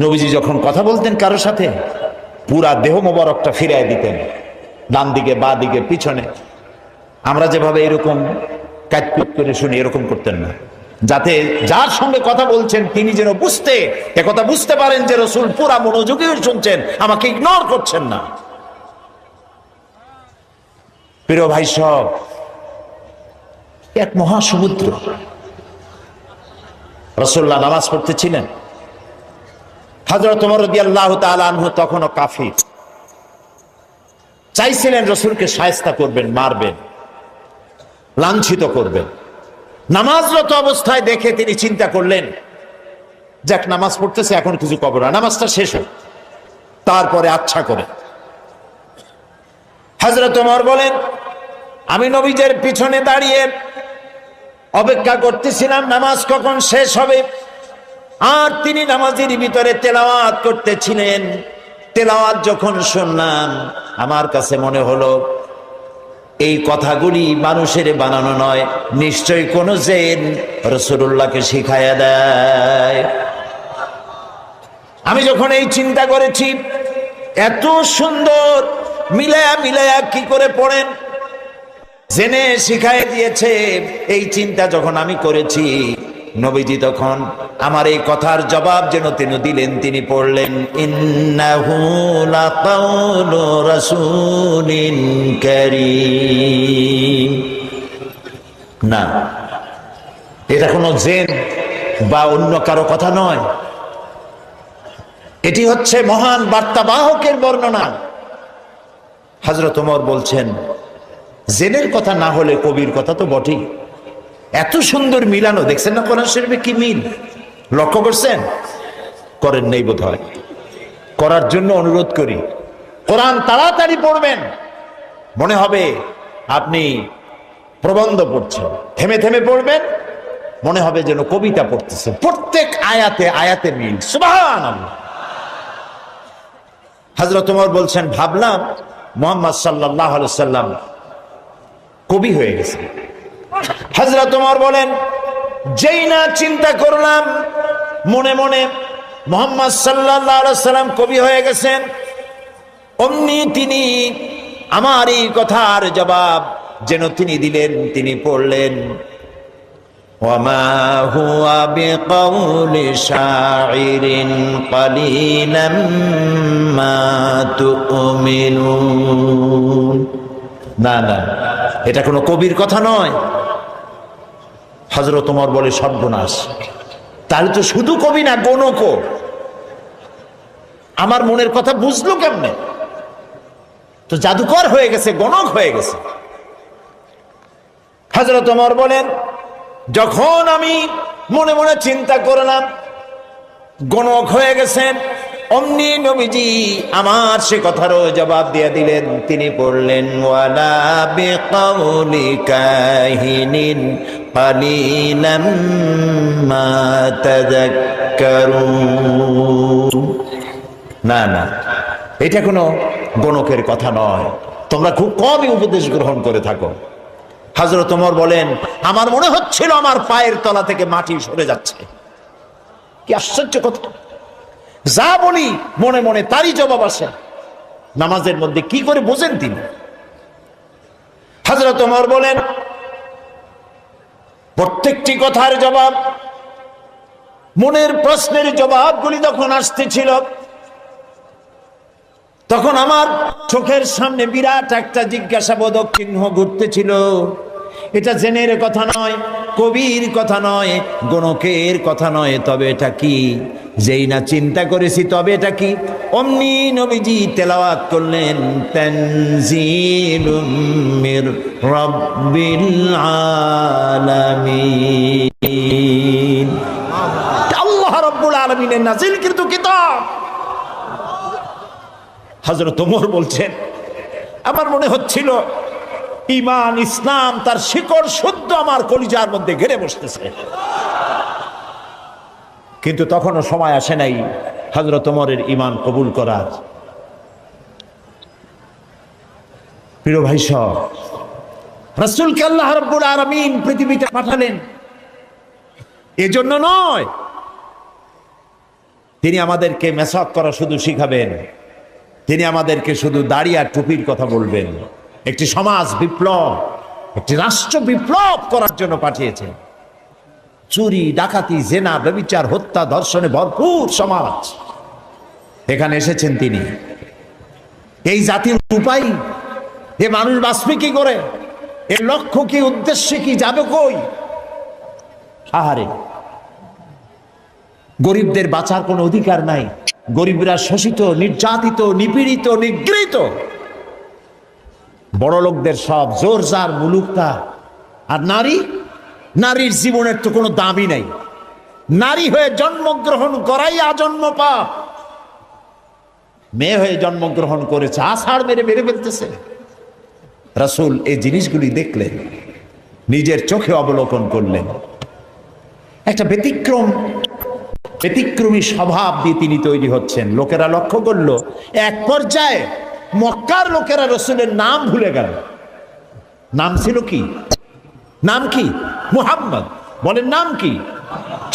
নবীজি যখন কথা বলতেন কারোর সাথে পুরা দেহ মোবারকটা ফিরাই দিতেন, ডান দিকে বা দিকে পিছনে। আমরা যেভাবে এরকম কাটপিট করে শুনি এরকম করতেন না, যাতে যার সঙ্গে কথা বলছেন তিনি যেন একথা বুঝতে পারেন যে রাসূল পুরা মনোযোগী শুনছেন, আমাকে ইগনোর করছেন না। প্রিয় ভাই সব, এক মহাসমুদ্র। রাসূলুল্লাহ নামাজ পড়তেছিলেন, হযরত ওমর রাদিয়াল্লাহু তাআলা আনহু তখনও কাফির, চাইছিলেন রাসূলকে শায়েস্তা করবেন, মারবেন, লাঞ্ছিত করবেন। নামাজরত অবস্থায় দেখে তিনি চিন্তা করলেন, যাক নামাজ পড়তেছে, এখন কিছু করব না, নামাজটা শেষ হোক, তারপরে আচ্ছা করে। হযরত ওমর বলেন, আমি নবীজের পিছনে দাঁড়িয়ে অপেক্ষা করতেছিলাম নামাজ কখন শেষ হবে, আর তিনি নামাজের ভিতরে তেলাওয়াত করতেছিলেন। তেলাওয়াত যখন শুনলাম, আমার কাছে মনে হলো এই কথাগুলি মানুষের বানানো নয়, নিশ্চয়ই কোন জিন রাসূলুল্লাহকে শিখায়া দেয়। আমি যখন এই চিন্তা করেছি, এত সুন্দর মিলায়া কি করে পড়েন, জেনে শিখায় দিয়েছে, এই চিন্তা যখন আমি করেছি, নবীজি তখন আমার এই কথার জবাব যেন তিনি দিলেন। তিনি পড়লেন, ইন্নাহু লাকাউলু রাসূলিন কারীম। না, এটা কোনো জিন বা অন্য কারো কথা নয়, এটি হচ্ছে মহান বার্তাবাহকের বর্ণনা। হযরত ওমর বলছেন, জিনের কথা না হলে কবির কথা তো বটেই। এত সুন্দর মিলানো দেখছেন না কোরআন শরীফে, কি মিল লক্ষ্য করছেন? করেন নেই বোধ হয়, করার জন্য অনুরোধ করি। কোরআন তাড়াতাড়ি পড়বেন, মনে হবে আপনি প্রবন্ধ পড়ছেন। থেমে থেমে পড়বেন, মনে হবে যেন কবিতা পড়তেছে। প্রত্যেক আয়াতে আয়াতে মিল, সুবহানাল্লাহ। হযরত ওমর বলছেন, ভাবলাম মুহাম্মদ সাল্লাল্লাহু আলাইহি ওয়াসাল্লাম কবি হয়ে গেছে। হযরত ওমর বলেন, যেই না চিন্তা করলাম মনে মনে মুহাম্মদ সাল্লাল্লাহু আলাইহি ওয়াসাল্লাম কবি হয়ে গেছেন, অমনি তিনি আমার এই কথার জবাব যেন তিনি দিলেন। তিনি পড়লেন, ওয়ামা হুয়া বিকাউলি শাইরিন কালিলাম মা তুমিনুন। না না, এটা কোনো কবির কথা নয়। হযরত ওমর বলে, সর্বনাশ, তাহলে তো শুধু কবি না, গণকও। আমার মনের কথা বুঝলো কেমনে? তো জাদুকর হয়ে গেছে, গণক হয়ে গেছে। হযরত ওমর বলেন, যখন আমি মনে মনে চিন্তা করলাম গণক হয়ে গেছেন, অমনি নবীজি আমার সে কথারও জবাব দিয়ে দিলেন। তিনি পড়লেন, ওয়ালা বিকাউলি কাহিনিন কালিলাম মা তাযাক্কারুন। না না, এটা কোনো গণকের কথা নয়, তোমরা খুব কমই উপদেশ গ্রহণ করে থাকো। হযরত ওমর বলেন, আমার মনে হচ্ছিল আমার পায়ের তলা থেকে মাটি সরে যাচ্ছে। কি আশ্চর্য কথা! যা বলি মনে মনে তারই জবাব আসে। নামাজের মধ্যে কি করে বোঝেন তিনি? হযরত ওমর বলেন, প্রত্যেকটি কথার জবাব, মনের প্রশ্নের জবাবগুলি যখন আসতেছিল, তখন আমার চোখের সামনে বিরাট একটা জিজ্ঞাসাবোধক চিহ্ন ঘুরতেছিল। এটা জেনের কথা নয়, কবির কথা নয়, গণকের কথা নয়, তবে এটা কি? যেই না চিন্তা করেছি তবে এটা কি, অমনি নবীজি তেলাওয়াত করলেন, তানজিলুম মির রাব্বিল আলামিন। আল্লাহ রাব্বুল আলামিনের নাযিলকৃত কিতাব। হযরত ওমর বলছেন, আমার মনে হচ্ছিল ঈমান ইসলাম তার শিকড় শুদ্ধ আমার কলিজার মধ্যে ঘেরে বসতেছে। কিন্তু তখনও সময় আসে নাই হযরত ওমরের ঈমান কবুল করার। প্রিয় ভাই সব, রাসূলকে আল্লাহ রাব্বুল আলামিন পৃথিবীতে পাঠালেন এজন্য নয়, তিনি আমাদেরকে মেসাক করা শুধু শিখাবেন, তিনি আমাদেরকে শুধু দাড়ি আর টুপির কথা বলবেন। একটি সমাজ বিপ্লব, একটি রাষ্ট্র বিপ্লব করার জন্য পাঠিয়েছেন। চুরি, ডাকাতি, জেনা, ব্যভিচার, হত্যা, ধর্ষণে ভরপুর সমাজ, এখানে এসেছেন তিনি। এই জাতির উপায়, এ মানুষ বাঁচবে কি করে, এর লক্ষ্য কি, উদ্দেশ্য কি, যাবে কই? আহারে, গরিবদের বাঁচার কোনো অধিকার নাই। গরিবরা শোষিত, নির্যাতিত, নিপীড়িত, নিগৃহীত। বড় লোকদের সব জোর জার, মুলুকতা। আর নারীর জীবনের তো কোনো দামই নাই। নারী হয়ে জন্মগ্রহণ করাই আজন্ম পাপ। মেয়ে হয়ে জন্মগ্রহণ করেছে, আষাঢ় মেরে মেরে ফেলতেছে। রাসূল এই জিনিসগুলি দেখলেন, নিজের চোখে অবলোকন করলেন। একটা ব্যতিক্রমী স্বভাব দিয়ে তিনি তৈরি হচ্ছেন। লোকেরা লক্ষ্য করলো, এক পর্যায়ে মক্কার লোকেরা রাসূলের নাম ভুলে গেল। নাম ছিল কি? নাম কি? মুহাম্মদ। বলেন নাম কি?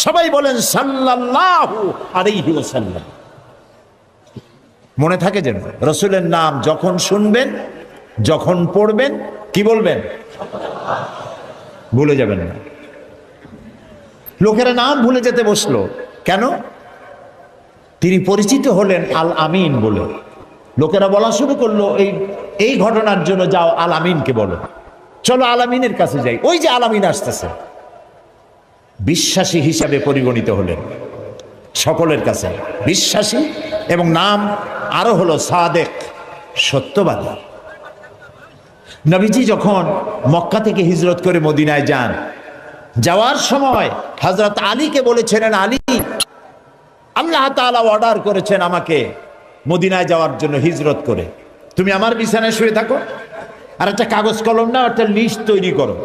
সবাই বলেন সাল্লাল্লাহু আলাইহি ওয়াসাল্লাম। মনে থাকে যেন রাসূলের নাম যখন শুনবেন, যখন পড়বেন, কি বলবেন? ভুলে যাবেন না। লোকেরা নাম ভুলে যেতে বসলো কেন? তিনি পরিচিত হলেন আল আমিন বলে। লোকেরা বলা শুরু করলো, এই ঘটনার জন্য যাও আল আমিনকে বলো, চলো আল আমিনের কাছে যাই। ওই যে আল আমিন আসতেছে। বিশ্বাসী হিসাবে পরিগণিত হলেন সকলের কাছে, বিশ্বাসী। এবং নাম আরো হলো সাদেক, সত্যবাদী। নবীজি যখন মক্কা থেকে হিজরত করে মদিনায় যান, যাওয়ার সময় হযরত আলীকে বলেছিলেন, আলী, আল্লাহ তাআলা অর্ডার করেছেন আমাকে মদিনায় যাওয়ার জন্য হিজরত করে, তুমি আমার বিছানায় শুয়ে থাকো আর একটা কাগজ কলম নাও, একটা লিস্ট তৈরি করো।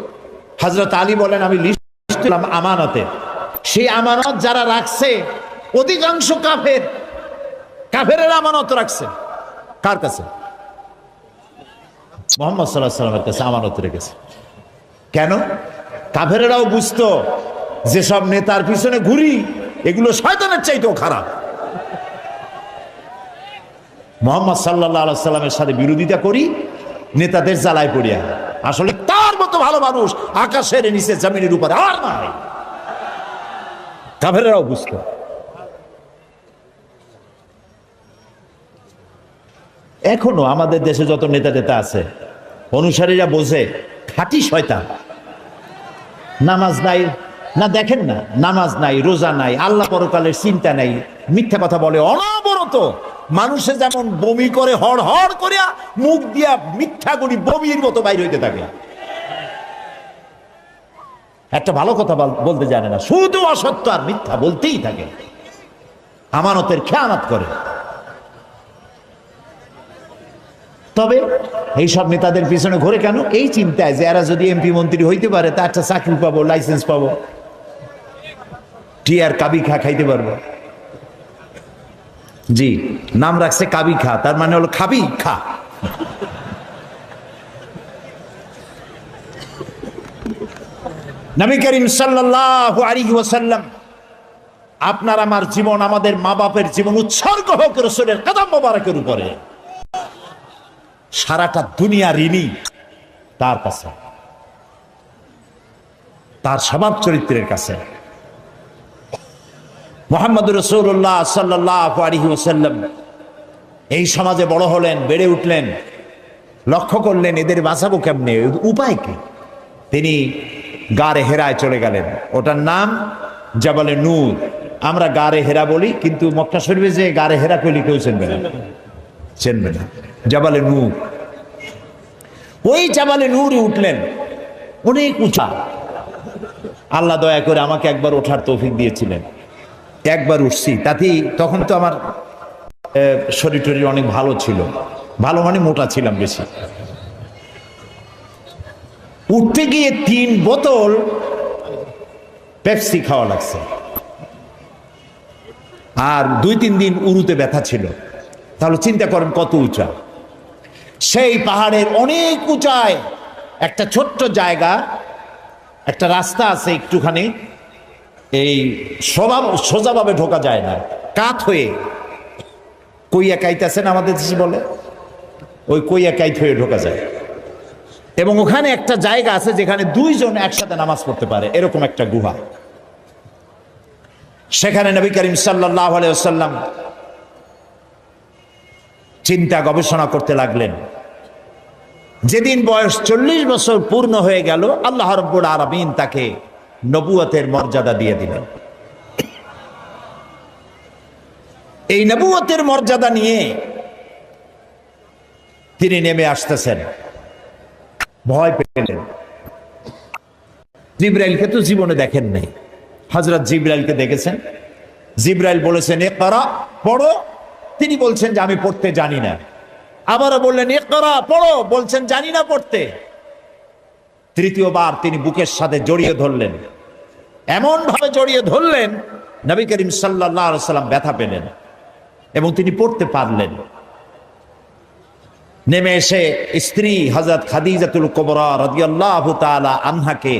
হযরত আলী বলেন, আমি লিস্ট দিলাম আমানতে। সেই আমানত যারা রাখছে অধিকাংশ কাফেরের আমানত রাখছে। কার কাছে? মুহাম্মদ সাল্লাল্লাহু আলাইহি ওয়াসাল্লামের কাছে আমানত রেখেছে। কেন? কাফেরেরাও বুঝতো যে সব নেতার পিছনে ঘুরি, এগুলো শয়তানের চাইতেও খারাপ। মুহাম্মদ সাল্লাল্লাহু আলাইহি ওয়াসাল্লামের সাথে বিরোধিতা করি নেতাদের জ্বালায় পড়িয়া। আসলে তার মতো ভালো মানুষ আকাশের নিচে জমিনের উপরে আর নাই। কাফেরেরাও বুঝতো। এখনো আমাদের দেশে যত নেতা আছে, অনুসারীরা বোঝে খাঁটি শয়তান। নামাজ নাই না, দেখেন না, নামাজ নাই, রোজা নাই, আল্লাহ পরকালের চিন্তা নাই, মিথ্যা কথা বলে অনবরত। মানুষে যেমন বমি করে হড় হড় করিয়া মুখ দিয়া মিথ্যাগুলি বমির মতো বাইর হইতে থাকে। একটা ভালো কথা বলতে জানে না, শুধু অসত্য আর মিথ্যা বলতেই থাকে, আমানতের খেয়ানত করে। তবে এইসব নেতাদের পিছনে ঘুরে কেন? এই চিন্তায় যে এরা যদি এমপি মন্ত্রী হইতে পারে, তা একটা চাকরি পাবো, লাইসেন্স পাবো, টিয়ার কাবি খা খাইতে পারবো। জি, নাম রাখছে কাবি খা, তার মানে হলো খাবি খা। নবী করিম সাল্লাল্লাহু আলাইহি ওয়াসাল্লাম, আপনার আমার জীবন, আমাদের মা বাপের জীবন উৎসর্গ হোক রাসূলের কদম মোবারকের উপরে। সারাটা দুনিয়া ঋণী তার কাছে, তার স্বভাব চরিত্রের কাছে। মুহাম্মদুর রাসূলুল্লাহ সাল্লাল্লাহু আলাইহি ওয়াসাল্লাম এই সমাজে বড় হলেন, বেড়ে উঠলেন, লক্ষ্য করলেন এদের বাঁচাবো কেমনে, উপায় কি? তিনি গারে হেরায় চলে গেলেন। ওটার নাম জাবালে নূর। আমরা গারে হেরা বলি, কিন্তু মক্কা শরীফে যে গারে হেরা কইলি কেউ চিনবে না, চিনবে না। জাবালে নূর, ওই জাবালে নূরে উঠলেন, অনেক উঁচা। আল্লাহ দয়া করে আমাকে একবার ওঠার তৌফিক দিয়েছিলেন, একবার উঠছি। তাতেই তখন তো আমার শরীর টরীর অনেক ভালো ছিল, ভালো মানে মোটা ছিলাম বেশি। উঠতে গিয়ে 3 বোতল পেপসি খাওয়া লাগছে, আর 2-3 দিন উরুতে ব্যথা ছিল। তাহলে চিন্তা করেন কত উঁচা। সেই পাহাড়ের অনেক উঁচায় একটা ছোট্ট জায়গা, একটা রাস্তা আছে একটুখানি, এই সোজাভাবে ঢোকা যায় না, কাত হয়ে কইয়া কাইতেছেন আমাদের দেশে বলে, ওই কইয়া কাইত হয়ে ঢোকা যায়। এবং ওখানে একটা জায়গা আছে যেখানে দুইজন একসাথে নামাজ পড়তে পারে, এরকম একটা গুহা। সেখানে নবী করিম সাল্লাল্লাহু আলাইহি ওয়াসাল্লাম চিন্তা গবেষণা করতে লাগলেন। যেদিন বয়স 40 বছর পূর্ণ হয়ে গেল, আল্লাহ রাব্বুল আলামিন তাকে নবুয়তের মর্যাদা দিয়ে দিলেন। এই নবুয়তের মর্যাদা নিয়ে তিনি নেমে আসতেছেন। ভয় পেলেন। জিবরাইলকে তো জীবনে দেখেন নাই, হযরত জিবরাইলকে দেখেছেন। জিবরাইল বলেছেন ইকরা, পড়ো। তিনি বলছেন যে আমি পড়তে জানি না। আবারও বললেন ইকরা, পড়ো। বলছেন জানি না পড়তে। তৃতীয়বার তিনি বুকের সাথে জড়িয়ে ধরলেন, এমন ভাবে জড়িয়ে ধরলেন নবী করিম সাল্লাল্লাহু আলাইহি ওয়াসাল্লাম ব্যথা পেলেন এবং তিনি পড়তে পারলেন। নেমে এসে স্ত্রী হযরত খাদিজাতুল কুবরা রাদিয়াল্লাহু তাআলা আনহাকে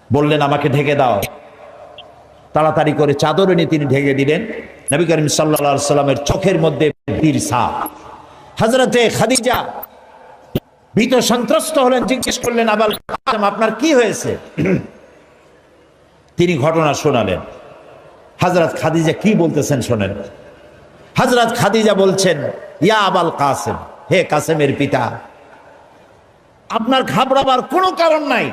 বললেন আমাকে ঢেকে দাও। তাড়াতাড়ি করে চাদর এনে তিনি ঢেকে দিলেন। নবী করিম সাল্লাল্লাহু আলাইহি ওয়াসাল্লামের চোখের মধ্যে বীর ছাপ। হযরতে খাদিজা ভীত সন্ত্রস্ত হলেন, জিজ্ঞেস করলেন আবাল কাসেম আপনার কি হয়েছে? তিনি ঘটনা শোনালেন। হযরত খাদিজা কি বলতেছেন শোনেন। হযরত খাদিজা বলছেন ইয়া আবাল কাসেম, হে কাসেমের পিতা, আপনার ঘাবড়াবার কোনো কারণ নাই।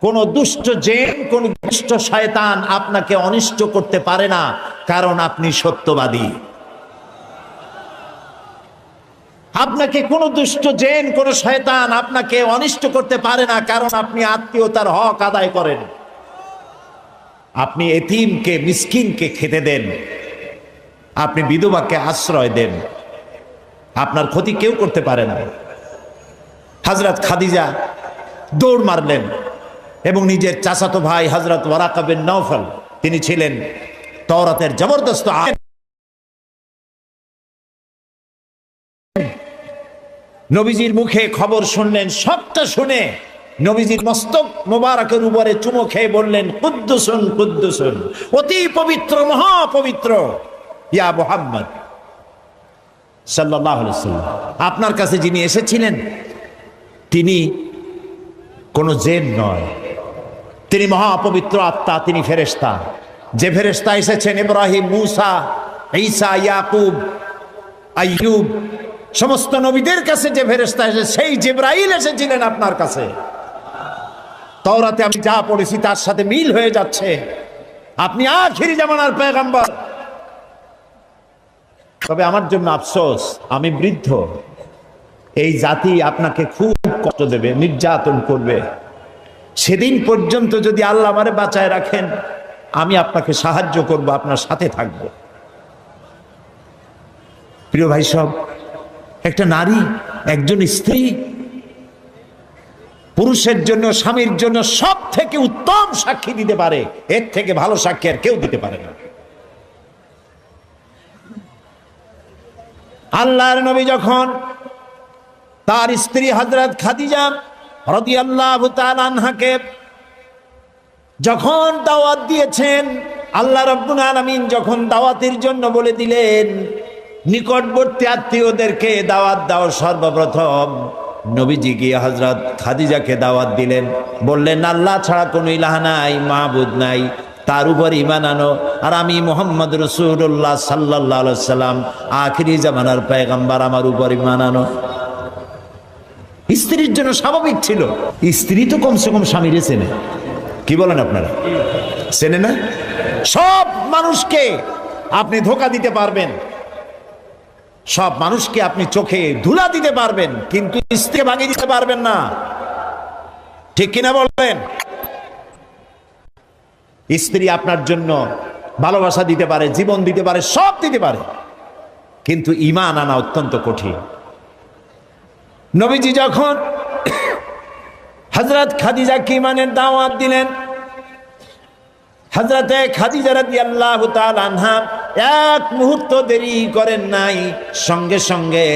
কোন দুষ্ট জিন, কোন দুষ্ট শয়তান আপনাকে অনিষ্ট করতে পারে না, কারণ আপনি সত্যবাদী। আপনাকে কোন দুষ্ট জিন, কোন শয়তান আপনাকে অনিষ্ট করতে পারে না, কারণ আপনি আত্মীয়তার হক আদায় করেন। আপনি এতিমকে, মিসকিনকে খেতে দেন, আপনি বিধবাকে আশ্রয় দেন, আপনার ক্ষতি কেউ করতে পারে না। হযরত খাদিজা দৌড় মারলেন এবং নিজের চাচাতো ভাই হযরত ওয়ারাকা বিন নওফল, তিনি ছিলেন তাওরাতের জবরদস্ত আলেম, নবীজির মুখে খবর শুনলেন। সবটা শুনে নবীজির মস্তক মোবারকের উপরে চুমো খেয়ে বললেন কুদ্দুসুন কুদ্দুসুন, অতি পবিত্র, মহাপবিত্র ইয়া মুহাম্মদ সাল্লাল্লাহু আলাইহি ওয়াসাল্লাম। আপনার কাছে যিনি এসেছিলেন তিনি কোন জিন নয়, তিনি মহাপবিত্র আত্মা, তিনি ফেরেশতা। যে ফেরেশতা এসেছেন ইব্রাহিম, মূসা, ঈসা, ইয়াকুব, আইয়ুব, সমস্ত নবীদের কাছে যে ফেরেশতা এসে, সেই জিবরাইল এসেছিলেন আপনার কাছে। তাওরাতে আমি যা পড়েছি তার সাথে মিল হয়ে যাচ্ছে। আপনি আখিরি জামানার পয়গম্বর। তবে আমার জন্য আফসোস, আমি বৃদ্ধ। এই জাতি আপনাকে খুব কষ্ট দেবে, নির্যাতন করবে। সেদিন পর্যন্ত যদি আল্লাহ আমারে বাঁচায় রাখেন, আমি আপনাকে সাহায্য করব, আপনার সাথে থাকব। প্রিয় ভাই সব, একটা নারী, একজন স্ত্রী পুরুষের জন্য, স্বামীর জন্য সব থেকে উত্তম সাক্ষী দিতে পারে। এর থেকে ভালো সাক্ষী আর কেউ দিতে পারে না। আল্লাহর নবী যখন তার স্ত্রী হযরত খাদিজা রাদিয়াল্লাহু তাআলা আনহাকে যখন দাওয়াত দিয়েছেন, আল্লাহ রাব্বুল আলামিন যখন দাওয়াতের জন্য বলে দিলেন নিকটবর্তী আত্মীয়দেরকে দাওয়াত দাও, সর্বপ্রথম নবীজি গিয়ে হযরত খাদিজাকে দাওয়াত দিলেন। বললেন আল্লাহ ছাড়া কোনো ইলাহ নাই, মাবুদ নাই, তার উপর ঈমান আনো। আর আমি মুহাম্মদ রাসূলুল্লাহ সাল্লাল্লাহু আলাইহি সাল্লাম, আখিরি জামানার পয়গম্বর, আমার উপর ঈমান আনো। স্ত্রীর জন্য স্বাভাবিক ছিল। স্ত্রী তো কমসে কম স্বামীরে চেনে। কি বলেন আপনারা? চেনে না? সব মানুষকে আপনি ধোঁকা দিতে পারবেন, সব মানুষকে আপনি চোখে ধুলা দিতে পারবেন, কিন্তু স্ত্রীকে ভাঙিয়ে দিতে পারবেন না। ঠিক কিনা বলবেন? স্ত্রী আপনার জন্য ভালোবাসা দিতে পারে, জীবন দিতে পারে, সব দিতে পারে, কিন্তু ঈমান আনা অত্যন্ত কঠিন। নবীজি যখন হযরত খাদিজাকে ঈমানের দাওয়াত দিলেন, হযরতে খাদিজা রাদিয়াল্লাহু তাআলা আনহা এক মুহূর্ত দেরি করেন নাই, সঙ্গে সঙ্গে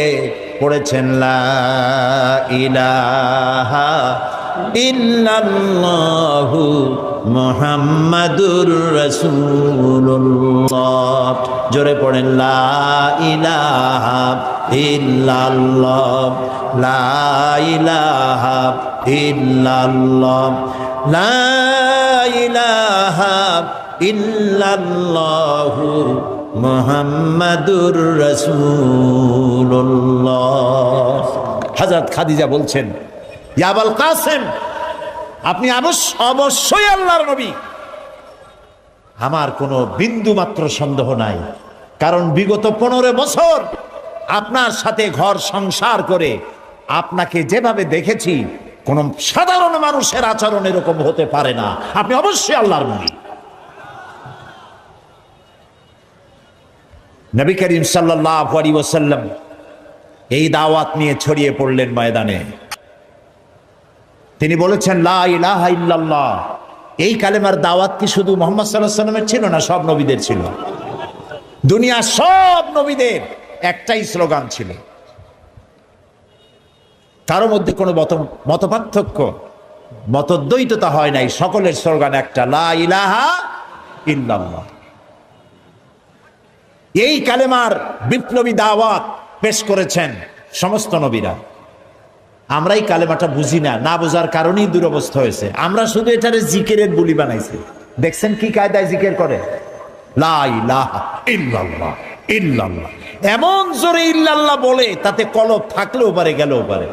পড়েছেন লা ইলাহা ইল্লাল্লাহু মুহাম্মাদুর রাসূলুল্লাহ। জোরে পড়েন লা ইলাহা ইল্লাল্লাহ, লা ইলাহা ইল্লাল্লাহ, লা ইলাহা ইল্লাল্লাহু মুহাম্মাদুর রাসূলুল্লাহ। হযরত খাদিজা বলছেন, ইয়া আবুল কাসেম, আপনি অবশ্যই আল্লাহর নবী। আমার কোনো বিন্দু মাত্র সন্দেহ নাই, কারণ বিগত 15 বছর আপনার সাথে ঘর সংসার করে আপনাকে যেভাবে দেখেছি, কোন সাধারণ মানুষের আচরণ এরকম হতে পারে না। আপনি অবশ্যই আল্লাহর নবী। নবী করিম সাল্লাল্লাহু আলাইহি ওয়াসাল্লাম এই দাওয়াত নিয়ে ছড়িয়ে পড়লেন ময়দানে। তিনি বলেছেন লা ইলাহা ইল্লাল্লাহ। এই কালেমার দাওয়াত কি শুধু মুহাম্মদ সাল্লাল্লাহু আলাইহি ওয়াসাল্লামের ছিল না, সব নবীদের ছিল। দুনিয়ার সব নবীদের একটাই স্লোগান ছিল, কারো মধ্যে কোনো মতপার্থক্য, মতদ্বৈততা হয় নাই, সকলের স্লোগান একটা, লা ইলাহা ইল্লাল্লাহ। এই কালেমার বিপ্লবী দাওয়াত পেশ করেছেন সমস্ত নবীরা। আমরা এই কালেমাটা বুঝি না, না বোঝার কারণেই দুরবস্থা হয়েছে। আমরা শুধু এটারে জিকিরের বুলি বানাইছি। দেখছেন কি কায়দায় জিকির করে, লা ইলাহা ইল্লাল্লাহ ইল্লাল্লাহ, এমন জোরে ইল্লাল্লাহ বলে তাতে কলব থাকলেও পারে, গেলেও পারে।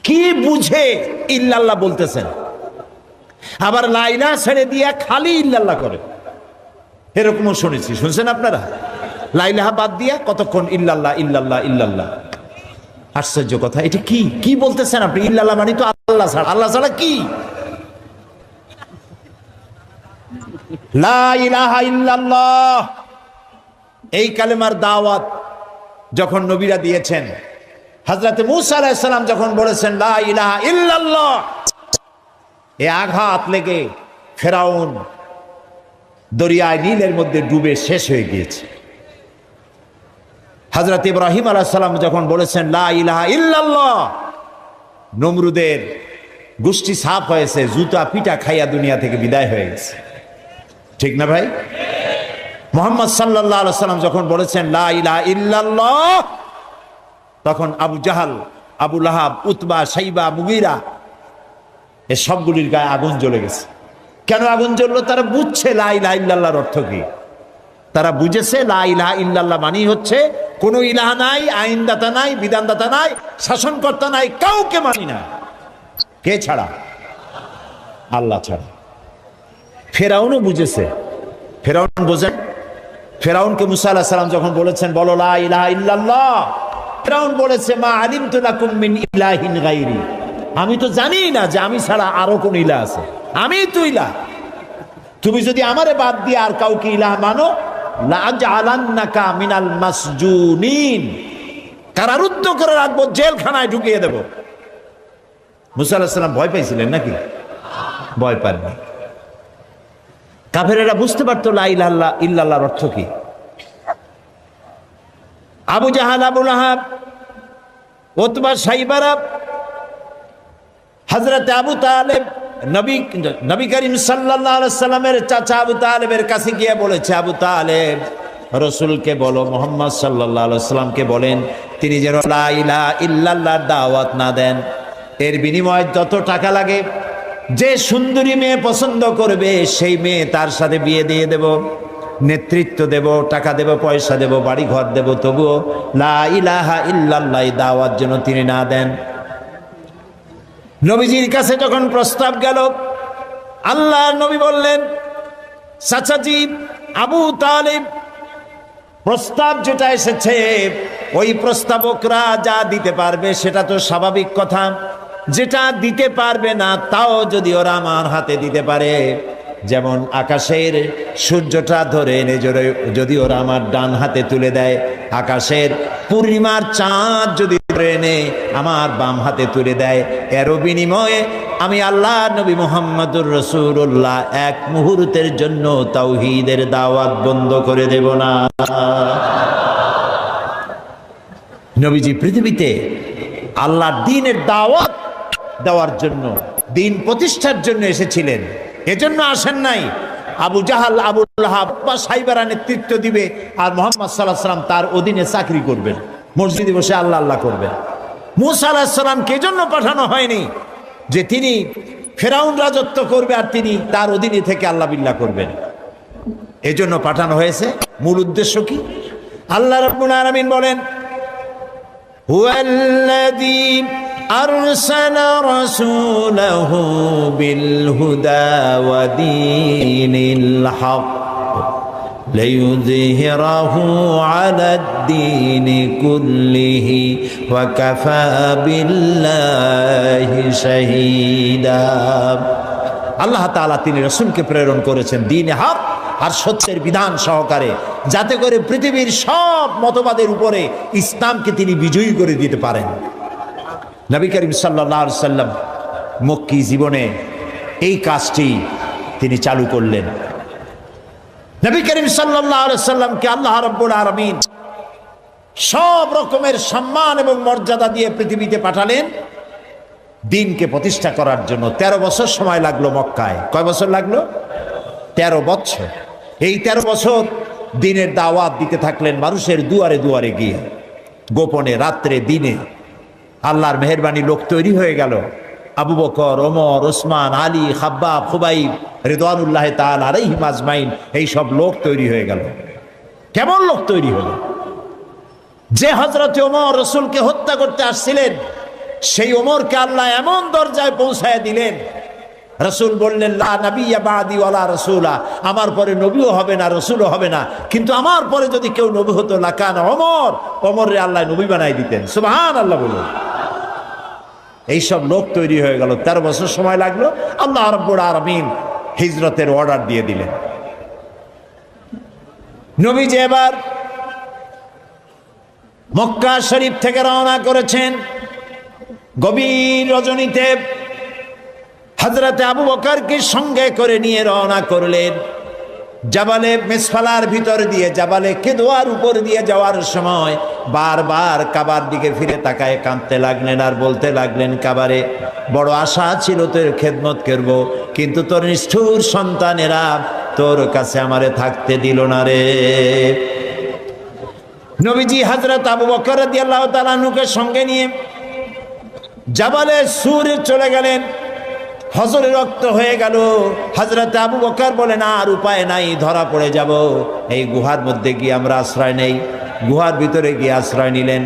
কি বুঝে ইল্লাল্লাহ বলতেছেন? আবার লা ইলাহা ছেড়ে দিয়া খালি ইল্লাল্লাহ করে, এরকমও শুনেছি। শুনছেন আপনারা? লা ইলাহা বাদ দিয়া কতক্ষণ ইল্লাল্লাহ ইল্লাল্লাহ ইল্লাল্লাহ। আশ্চর্য কথা, এটা কি কি বলতেছেন আপনি? ইল্লাল্লাহ মানে তো আল্লাহ ছাড়া। আল্লাহ ছাড়া কি? লা ইলাহা ইল্লাল্লাহ, এই কালেমার দাওয়াত যখন নবীরা দিয়েছেন, হযরত মূসা আলাইহিস সালাম যখন বলেছেন লা ইলাহা ইল্লাল্লাহ, এ আঘাত লেগে ফেরাউন দরিয়ায় নীলের মধ্যে ডুবে শেষ হয়ে গিয়েছে। হযরত ইব্রাহিম আলাইহিস সালাম যখন বলেছেন লা ইলাহা ইল্লাল্লাহ, নমরুদের গোষ্ঠী সাফ হয়েছে, জুতা পিটা খাইয়া দুনিয়া থেকে বিদায় হয়ে গেছে। ঠিক না ভাই? মুহাম্মদ সাল্লাল্লাহু আলাইহি সাল্লাম যখন বলেছেন লা ইলাহা ইল্লাল্লাহ, তখন আবু জাহাল, আবু লাহাব, উতবা, শাইবা, মুগীরা এ সবগুলির গায়ে আগুন জ্বলে গেছে। কেন আগুন জ্বললো? তারা বুঝছে লা ইলাহা ইল্লাল্লাহর অর্থ কি। তারা বুঝেছে লা ইলাহা ইল্লাল্লাহ মানেই হচ্ছে কোনো ইলাহ নাই, আইনদাতা নাই, বিধানদাতা নাই, শাসনকর্তা নাই, কাউকে মানি না। কে ছাড়া? আল্লাহ ছাড়া। ফেরাউনও বুঝেছে। ফেরাউন বোঝেন? ফেরাউনকে মুসা আলাইহিস সালাম যখন বলেছেন বলো লা ইলাহা ইল্লাল্লাহ, ফেরাউন বলেছে মা আলিমতু লাকুম মিন ইলাহিন গায়রি, আমি তো জানি না যে আমি ছাড়া আরো কোন ইলাহ আছে, আমি তো ইলাহ। তুমি যদি আমারে বাদ দিয়ে আর কাউকে ইলাহ মানো, লা আজআলান্নাকা মিনাল মাসজুনিন, কারারুদ্ধ করে রাখবো, জেলখানায় ঢুকিয়ে দেব। মুসা আলাইহিস সালাম ভয় পাইছিলেন নাকি? ভয় পাননি। কাফেরেরা বুঝতে পারতো লা ইলাহা ইল্লাল্লাহর অর্থ কি। আবু জাহাল, আবু লাহাব, উতবা, শাইবারা, হযরত আবু তালেব নবী করিম সাল্লাল্লাহু আলাইহি সাল্লামের চাচা আবু তালেবের কাছে গিয়ে বলেছে, আবু তালেব রাসূলকে বলো, মুহাম্মদ সাল্লাল্লাহু আলাইহি সাল্লামকে বলেন তিনি যেন লা ইলাহা ইল্লাল্লাহর দাওয়াত না দেন। এর বিনিময়ে যত টাকা লাগে, যে সুন্দরী মেয়ে পছন্দ করবে সেই মেয়ে তার সাথে বিয়ে দিয়ে দেব, নেতৃত্ব দেব, টাকা দেব, পয়সা দেব, বাড়ি ঘর দেব, তবুও লা ইলাহা ইল্লাল্লাহ দাওয়াত যেন তিনি না দেন। নবীজির কাছে যখন প্রস্তাব গেল, আল্লাহর নবী বললেন চাচাজি আবু তালেব, প্রস্তাব যেটা এসেছে ওই প্রস্তাবকরা যা দিতে পারবে সেটা তো স্বাভাবিক কথা, যেটা দিতে পারবে না তাও যদি ওরা আমার হাতে দিতে পারে, যেমন আকাশের সূর্যটা ধরে এনে যদি ওরা আমার ডান হাতে তুলে দেয়, আকাশের পূর্ণিমার চাঁদ যদি ধরে এনে আমার বাম হাতে তুলে দেয়, এর বিনিময়ে আমি আল্লাহ নবী মুহাম্মদুর রাসূলুল্লাহ এক মুহূর্তের জন্য তাওহীদের দাওয়াত বন্ধ করে দেব না। নবীজি পৃথিবীতে আল্লাহর দ্বীনের দাওয়াত দেওয়ার জন্য, দিন প্রতিষ্ঠার জন্য এসেছিলেন। এজন্য আসেন নাই আবু জাহাল, আবু লাহাব বা সাইবারা নেতৃত্ব দিবে, আর মুহাম্মদ সাল্লাল্লাহু আলাইহি ওয়াসাল্লাম তার অধীনে চাকরি করবেন, মসজিদে বসে আল্লাহ আল্লাহ করবেন। মূসা আলাইহিস সালামকে এজন্য পাঠানো হয়নি যে তিনি ফেরাউন রাজত্ব করবে আর তিনি তার অধীনে থেকে আল্লাহ বিল্লাহ করবেন। এজন্য পাঠানো হয়েছে। মূল উদ্দেশ্য কি? আল্লাহ রাব্বুল আলামিন বলেন, হুয়াল্লাযী আরসালা রাসূলাহু বিল হুদা ওয়া দীনিল হক লিইয়ুযহিরাহু আলাদ-দীনি কুল্লিহি ওয়া কাফা বিল্লাহি শাহীদা। আল্লাহ তাআলা তিনি রাসূলকে প্রেরণ করেছেন দ্বীনে হক আর সত্যের বিধান সহকারে, যাতে করে পৃথিবীর সব মতবাদের উপরে ইসলামকে তিনি বিজয়ী করে দিতে পারেন। নবী করিম সাল্লাল্লাহু আলাইহি সাল্লাম মক্কি জীবনে এই কাজটি তিনি চালু করলেন। নবী করিম সাল্লাল্লাহু আলাইহি সাল্লামকে আল্লাহ রাব্বুল আলামিন সব রকমের সম্মান এবং মর্যাদা দিয়ে পৃথিবীতে পাঠালেন দ্বীনকে প্রতিষ্ঠা করার জন্য। 13 বছর সময় লাগলো মক্কায়। কয় বছর লাগলো? 13 বছর। এই 13 বছর দ্বীনের দাওয়াত দিতে থাকলেন মানুষের দুয়ারে দুয়ারে গিয়ে, গোপনে, রাত্রে, দিনে। আল্লাহর মেহেরবানি লোক তৈরি হয়ে গেল। আবু বকর, ওমর, ওসমান, আলী, খাব্বাব, খুবাইব রিদওয়ানুল্লাহ তাআলা আলাইহিম আজমাইন, এই সব লোক তৈরি হয়ে গেল। কেমন লোক তৈরি হলো? যে হযরত ওমর রাসূলকে হত্যা করতে আসছিলেন, সেই ওমরকে আল্লাহ এমন দরজায় পৌঁছায় দিলেন, রাসূল বললেন, লা নাবিয়্যা বা'দি ওয়ালা রাসূলা, আমার পরে নবীও হবে না, রাসূলও হবে না, কিন্তু আমার পরে যদি কেউ নবী হতো লাকানা ওমর, ওমররে আল্লাহ নবী বানাই দিতেন। সুবহানাল্লাহ বলুন। এই সব লোক তৈরি হয়ে গেল। 13 বছর সময় লাগলো। আল্লাহ রাব্বুল আলামিন হিজরতের অর্ডার দিয়ে দিলেন। নবীজি এবার মক্কা শরীফ থেকে রওনা করেছেন। গভীর রজনীতে হযরত আবু বকরকে সঙ্গে করে নিয়ে রওনা করলেন। জাবালে মিসফালার ভিতর দিয়ে, জাবালে কিদওয়ার উপর দিয়ে যাওয়ার সময় বারবার কাবার দিকে ফিরে তাকায় কাঁদতে লাগলেন আর বলতে লাগলেন, কাবারে, বড় আশা ছিল তোর খেদমত করব, কিন্তু তোর নিষ্ঠুর সন্তানেরা তোর কাছে আমারে থাকতে দিল না রে। নবীজি হযরত আবু বকর রাদিয়াল্লাহু তাআলা আনহুকে সঙ্গে নিয়ে জাবালে সুরে চলে গেলেন। হজরে রক্ত হয়ে গেল। হযরত আবু বকর বলেন, আর উপায় নাই, ধরা পড়ে যাব, এই গুহার মধ্যে গিয়ে আমরা আশ্রয় নেই। গুহার ভিতরে গিয়ে আশ্রয় নিলেন।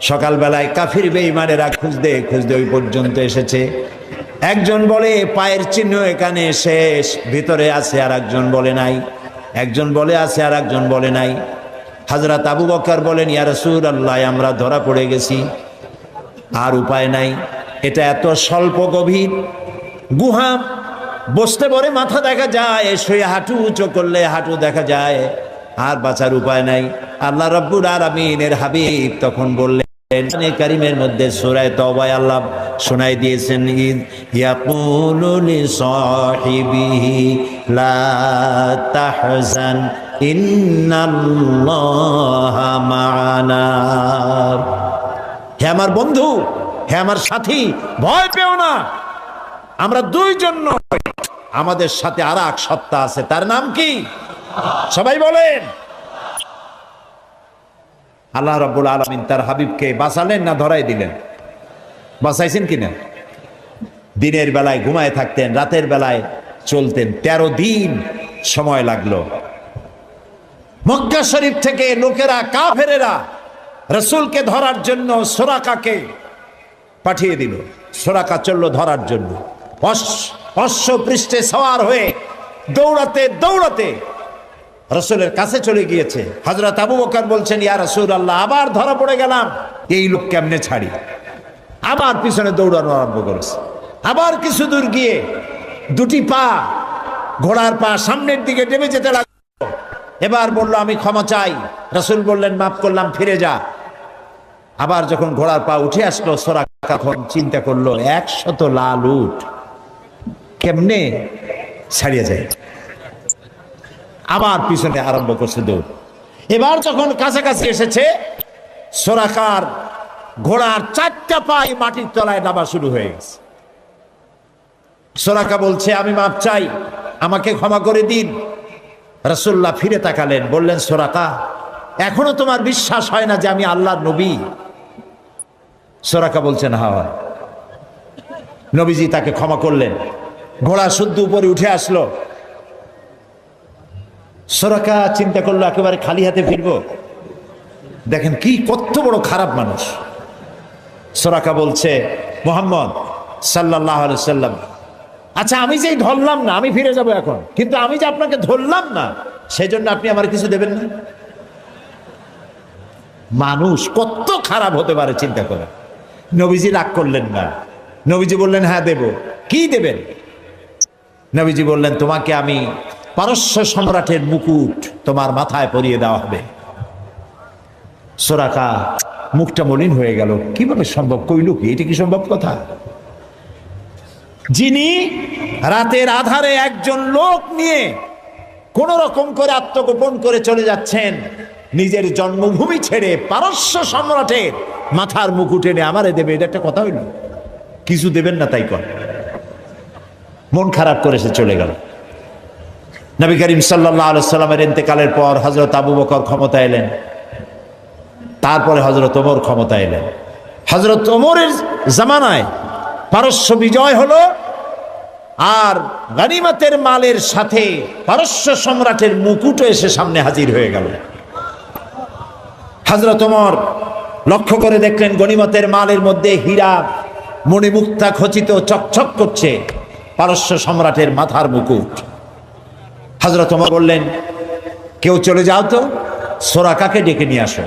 সকালবেলায় কাফির বেঈমানেরা খুঁজতে খুঁজতে ওই পর্যন্ত এসেছে। একজন বলে পায়ের চিহ্ন এখানে শেষ, ভিতরে আছে, আর একজন বলে নাই। একজন বলে আছে, আর একজন বলে নাই। হযরত আবু বকর বলেন, ইয়া রাসূলুল্লাহ, আমরা ধরা পড়ে গেছি, আর উপায় নাই। এটা এত স্বল্প গভীর গুহা, বসতে পরে মাথা দেখা যায়, শুয়ে হাঁটু উঁচু করলে হাঁটু দেখা যায়, আর বাঁচার উপায় নাই। আল্লাহ রাব্বুল আলামিনের হাবিব তখন বললেন, কারিমের মধ্যে সূরা তাওবায় আল্লাহ শোনাই দিয়েছেন, ইয়াকুলু লিসাহিবিহি লা তাহজান ইন্নাল্লাহা মা'ানা। হে আমার বন্ধু, হে আমার সাথী, ভয় পেও না, আমরা দুইজন নই, আমাদের সাথে আর এক সত্তা আছে। তার নাম কি? সবাই বলেন। আল্লাহ রাব্বুল আলামিন তার হাবিবকে বাঁচালেন না ধরাই দিলেন? বাঁচাইছেন কিনা? দিনের বেলায় ঘুমায় থাকতেন, রাতের বেলায় চলতেন। 13 দিন সময় লাগলো। মক্কা শরীফ থেকে লোকেরা, কাফেরেরা রাসূলকে ধরার জন্য সুরাকাকে পাঠিয়ে দিল। সুরাকা চলল ধরার জন্য। অশ্ব পৃষ্ঠে সওয়ার হয়ে দৌড়াতে দৌড়াতে রাসূলের কাছে চলে গিয়েছে। হযরত আবু বকর বলছেন, ইয়া রাসূলুল্লাহ, আবার ধরা পড়ে গেলাম, এই লোক কেমনে ছাড়ি? আবার পিছনে দৌড়ানো আরম্ভ করেছে। আবার কিছু দূর গিয়ে দুটি পা, ঘোড়ার পা সামনের দিকে টেনে যেতে লাগলো। এবার বলল, আমি ক্ষমা চাই। রাসূল বললেন, মাফ করলাম, ফিরে যা। আবার যখন ঘোড়ার পা উঠে আসলো, সুরাকা তখন চিন্তা করলো, 100 লাল উট কেমনে ছাড়িয়ে যায়। আবার পিছনে আরম্ভ করছে দৌড়। এবার যখন কাছাকাছি এসেছে, সুরাকার ঘোড়ার 4টা পায়ে মাটির তলায় নামা শুরু হয়ে গেছে। সুরাকা বলছে, আমি মাপ চাই, আমাকে ক্ষমা করে দিন। রাসূলুল্লাহ ফিরে তাকালেন, বললেন, সুরাকা, এখনো তোমার বিশ্বাস হয় না যে আমি আল্লাহর নবী? সুরাকা বলছেন, হ্যাঁ। নবীজি তাকে ক্ষমা করলেন, ঘোড়া শুদ্ধ উপরে উঠে আসলো। সুরাকা চিন্তা করলো একেবারে খালি হাতে ফিরবো। দেখেন কি কত বড় খারাপ মানুষ। সুরাকা বলছে, মুহাম্মদ সাল্লাল্লাহু আলাইহি সাল্লাম, আচ্ছা আমি যেই ধরলাম না, আমি ফিরে যাব এখন, কিন্তু আমি যে আপনাকে ধরলাম না, সেই জন্য আপনি আমার কিছু দেবেন না? মানুষ কত খারাপ হতে পারে চিন্তা করে। নবীজি রাগ করলেন না, নবীজি বললেন, হ্যাঁ দেব। কি দেবেন? নবীজি বললেন, তোমাকে আমি পারস্য সম্রাটের মুকুট তোমার মাথায় পরিয়ে দেওয়া হবে। সুরাকা মুখটা মলিন হয়ে গেল, কিভাবে সম্ভব? কইল কি? এটা কি সম্ভব কথা? যিনি রাতের আধারে একজন লোক নিয়ে কোন রকম করে আত্মগোপন করে চলে যাচ্ছেন, নিজের জন্মভূমি ছেড়ে পারস্য সম্রাটের মাথার মুকুট এনে আমারে দেবে, এটা একটা কথা হইল? কিছু দেবেন না তাই কর। মন খারাপ করে সে চলে গেল। নবী করিম সাল্লাল্লাহু আলাইহি সাল্লামের ইন্তেকালের পর হযরত আবু বকর ক্ষমতা এলেন, তারপরে হযরত ওমর ক্ষমতা এলেন। হযরত ওমরের জামানায় পারস্য বিজয় হলো, আর গনিমতের মালের সাথে পারস্য সম্রাটের মুকুটও এসে সামনে হাজির হয়ে গেল। হযরত ওমর লক্ষ্য করে দেখলেন গনিমতের মালের মধ্যে হীরা মণিমুক্তা খচিত চকচক করছে, পারস্য সম্রাটের মাথার মুকুট। হযরত ওমর বললেন, কেউ চলে যাও তো, সুরাকাকে ডেকে নিয়ে আসো।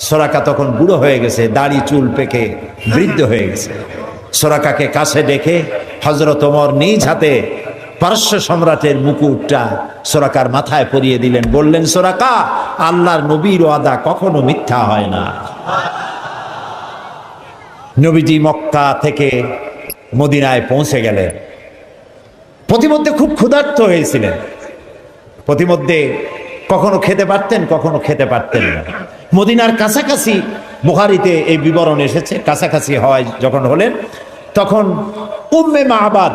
সুরাকা তখন বুড়ো হয়ে গেছে, দাড়ি চুল পেকে বৃদ্ধ হয়ে গেছে। সুরাকাকে কাছে ডেকে হযরত ওমর নিজ হাতে পারস্য সম্রাটের মুকুটটা সুরাকার মাথায় পরিয়ে দিলেন। বললেন, সুরাকা, আল্লাহর নবীর ওয়াদা কখনো মিথ্যা হয় না। নবীজি মক্কা থেকে মদিনায় পৌঁছে গেলেন। প্রতিমধ্যে খুব ক্ষুধার্ত হয়েছিলেন, প্রতিমধ্যে কখনো খেতে পারতেন, কখনো খেতে পারতেন না। মদিনার কাছাকাছি, বুখারীতে এই বিবরণ এসেছে, কাছাকাছি হয় যখন হলেন, তখন উম্মে মাহবাদ,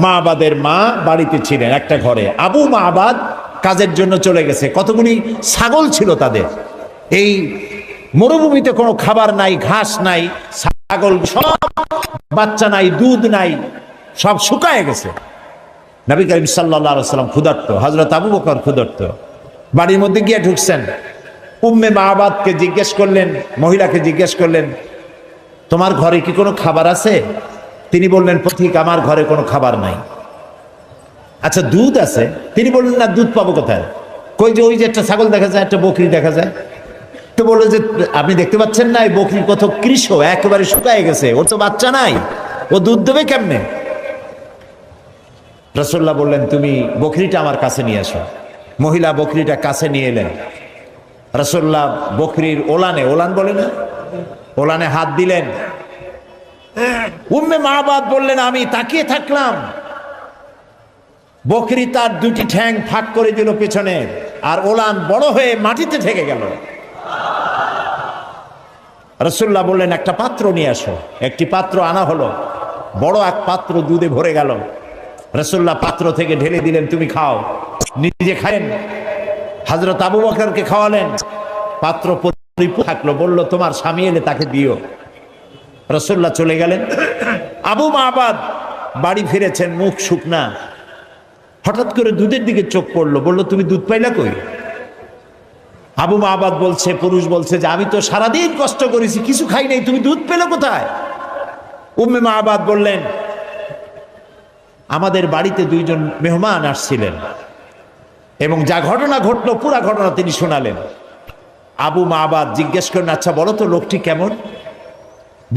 মাহবাদের মা বাড়িতে ছিলেন একটা ঘরে। আবু মাহবাদ কাজের জন্য চলে গেছে। কতগুলি ছাগল ছিল তাদের। এই মরুভূমিতে কোনো খাবার নাই, ঘাস নাই, ছাগল সব, বাচ্চা নাই, দুধ নাই, সব শুকায় গেছে। নবী করিম সাল্লাল্লাহু আলাইহি ওয়াসাল্লাম ক্ষুধার্ত, হযরত আবু বকর ক্ষুধার্ত। বাড়ির মধ্যে গিয়ে ঢুকছেন, উম্মে মাহবাদকে জিজ্ঞেস করলেন, মহিলাকে জিজ্ঞেস করলেন, তোমার ঘরে কি কোনো খাবার আছে? তিনি বললেন, পথিক, আমার ঘরে কোনো খাবার নাই। আচ্ছা দুধ আছে? তিনি বললেন, না, দুধ পাবো কোথায়? কই যে ওই যে একটা ছাগল দেখা যায়, একটা বকরি দেখা যায়। তো বললো যে, আপনি দেখতে পাচ্ছেন না, এই বকরি কত কৃষ, একেবারে শুকায় গেছে, ওর তো বাচ্চা নাই, ও দুধ দেবে কেমনে? রাসূলুল্লাহ বললেন, তুমি বকরিটা আমার কাছে নিয়ে আসো। মহিলা বকরিটা কাছে নিয়ে এলেন। রাসূলুল্লাহ বকরির ওলানে, ওলান বলে না, ওলানে হাত দিলেন। উম্মে মাহবাদ বললেন, আমি তাকিয়ে থাকলাম, বকরি তার দুটি ঠ্যাং ফাঁক করে দিল পেছনে, আর ওলান বড় হয়ে মাটিতে ঠেকে গেল। রাসূলুল্লাহ বললেন, একটা পাত্র নিয়ে আসো। একটি পাত্র আনা হলো, বড় এক পাত্র দুধে ভরে গেল। রাসূলুল্লাহ পাত্র থেকে ঢেলে দিলেন, তুমি খাও। নিজে খাইলেন, হযরত আবু বকরকে খাওয়ালেন। পাত্র পরিপূর্ণ থাকলো। বলল, তোমার স্বামী এলে তাকে দিও। রাসূলুল্লাহ চলে গেলেন। আবু মাহবাদ বাড়ি ফিরেছেন, মুখ শুকনা। হঠাৎ করে দুধের দিকে চোখ পড়লো। বলল, তুমি দুধ পাইলা কই? আবু মাহবাদ বলছে, পুরুষ বলছে যে, আমি তো সারাদিন কষ্ট করেছি, কিছু খাই নাই, তুমি দুধ পেলে কোথায়? উম্মে মাহবাদ বললেন, আমাদের বাড়িতে দুইজন মেহমান আসছিলেন এবং যা ঘটনা ঘটলো পুরা ঘটনা তিনি শোনালেন। আবু মাহবাদ জিজ্ঞেস করেন, আচ্ছা বলো তো লোকটি কেমন,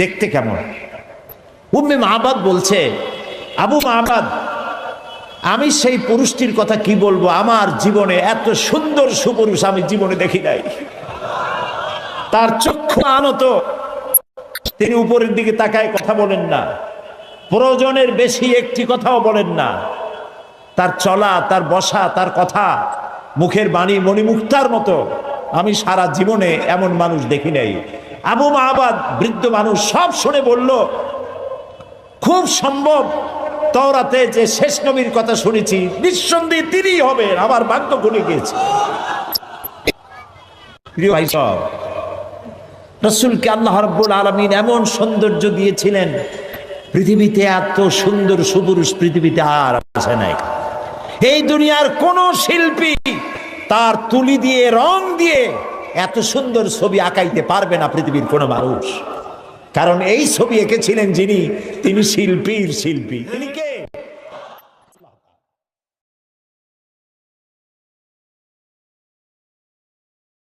দেখতে কেমন? উম্মে মাহবাদ বলছে, আবু মাহবাদ, আমি সেই পুরুষটির কথা কি বলবো, আমার জীবনে এত সুন্দর সুপুরুষ আমি জীবনে দেখি নাই। তার চক্ষু আনত, তিনি উপরের দিকে তাকায় কথা বলেন না, প্রয়োজনের বেশি একটি কথাও বলেন না। তার চলা, তার বসা, তার কথা, মুখের বাণী মণিমুক্তার মতো। আমি সারা জীবনে এমন মানুষ দেখি নাই। আবু মাহবাদ বৃদ্ধ মানুষ সব শুনে বলল, খুব সম্ভব তওরাতে যে শেষ নবীর কথা শুনেছি নিঃসন্দেহে তিনিই হবেন, আমার ভাগ্য খুলে গিয়েছে। প্রিয় ভাই সব, রাসূলকে আল্লাহ রাব্বুল আলামিন এমন সৌন্দর্য দিয়েছিলেন, পৃথিবীতে এত সুন্দর সুপুরুষ পৃথিবীতে আর আছে নাই। এই দুনিয়ার কোন শিল্পী তার তুলি দিয়ে রং দিয়ে এত সুন্দর ছবি আঁকাইতে পারবে না পৃথিবীর কোন মানুষ। কারণ এই ছবি এঁকেছিলেন যিনি, তিনি শিল্পীর শিল্পী। তিনি কে?